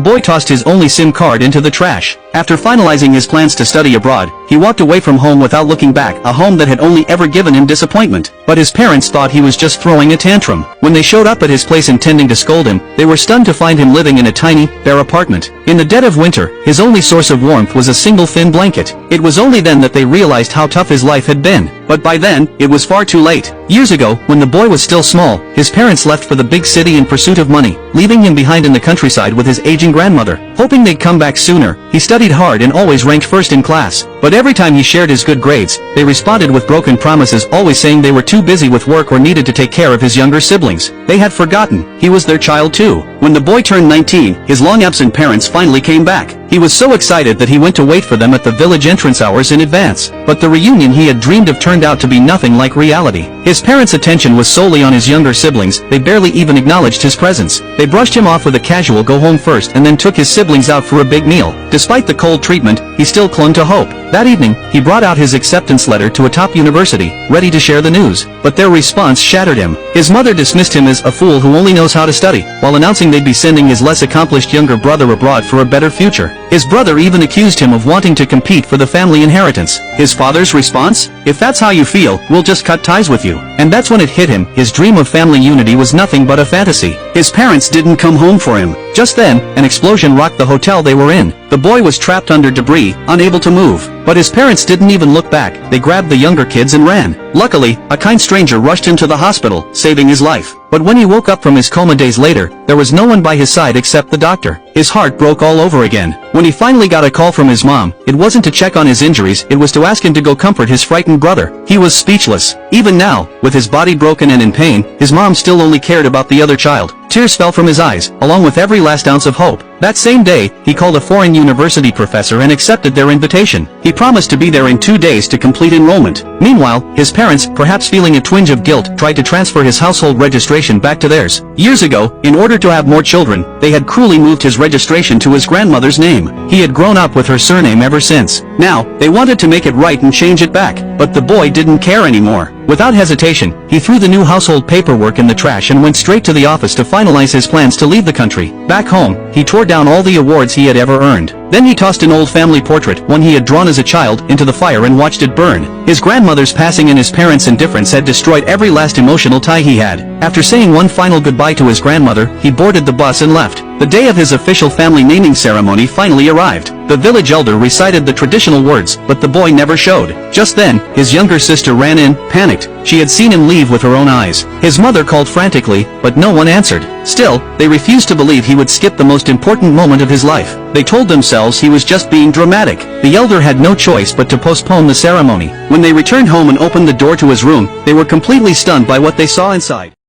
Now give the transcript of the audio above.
The boy tossed his only SIM card into the trash. After finalizing his plans to study abroad, he walked away from home without looking back, a home that had only ever given him disappointment. But his parents thought he was just throwing a tantrum. When they showed up at his place intending to scold him, they were stunned to find him living in a tiny, bare apartment. In the dead of winter, his only source of warmth was a single thin blanket. It was only then that they realized how tough his life had been. But by then, it was far too late. Years ago, when the boy was still small, his parents left for the big city in pursuit of money, leaving him behind in the countryside with his aging grandmother. Hoping they'd come back sooner, he studied hard and always ranked first in class. But every time he shared his good grades, they responded with broken promises, always saying they were too busy with work or needed to take care of his younger siblings. They had forgotten he was their child too. When the boy turned 19, his long-absent parents finally came back. He was so excited that he went to wait for them at the village entrance hours in advance. But the reunion he had dreamed of turned out to be nothing like reality. His parents' attention was solely on his younger siblings. They barely even acknowledged his presence. They brushed him off with a casual go home first and then took his siblings out for a big meal. Despite the cold treatment, he still clung to hope. That evening, he brought out his acceptance letter to a top university, ready to share the news. But their response shattered him. His mother dismissed him as a fool who only knows how to study, while announcing they'd be sending his less accomplished younger brother abroad for a better future. His brother even accused him of wanting to compete for the family inheritance. His father's response? "If that's how you feel, we'll just cut ties with you." And that's when it hit him. His dream of family unity was nothing but a fantasy. His parents didn't come home for him. Just then, an explosion rocked the hotel they were in. The boy was trapped under debris, unable to move. But his parents didn't even look back. They grabbed the younger kids and ran. Luckily, a kind stranger rushed him to the hospital, saving his life. But when he woke up from his coma days later, there was no one by his side except the doctor. His heart broke all over again. When he finally got a call from his mom, it wasn't to check on his injuries, it was to ask him to go comfort his frightened brother. He was speechless. Even now, with his body broken and in pain, his mom still only cared about the other child. Tears fell from his eyes, along with every last ounce of hope. That same day, he called a foreign university professor and accepted their invitation. He promised to be there in 2 days to complete enrollment. Meanwhile, his parents, perhaps feeling a twinge of guilt, tried to transfer his household registration back to theirs. Years ago, in order to have more children, they had cruelly moved his registration to his grandmother's name. He had grown up with her surname ever since. Now, they wanted to make it right and change it back. But the boy didn't care anymore. Without hesitation, he threw the new household paperwork in the trash and went straight to the office to finalize his plans to leave the country. Back home, he tore down all the awards he had ever earned. Then he tossed an old family portrait, one he had drawn as a child, into the fire and watched it burn. His grandmother's passing and his parents' indifference had destroyed every last emotional tie he had. After saying one final goodbye to his grandmother, he boarded the bus and left. The day of his official family naming ceremony finally arrived. The village elder recited the traditional words, but the boy never showed. Just then, his younger sister ran in, panicked. She had seen him leave with her own eyes. His mother called frantically, but no one answered. Still, they refused to believe he would skip the most important moment of his life. They told themselves he was just being dramatic. The elder had no choice but to postpone the ceremony. When they returned home and opened the door to his room, they were completely stunned by what they saw inside.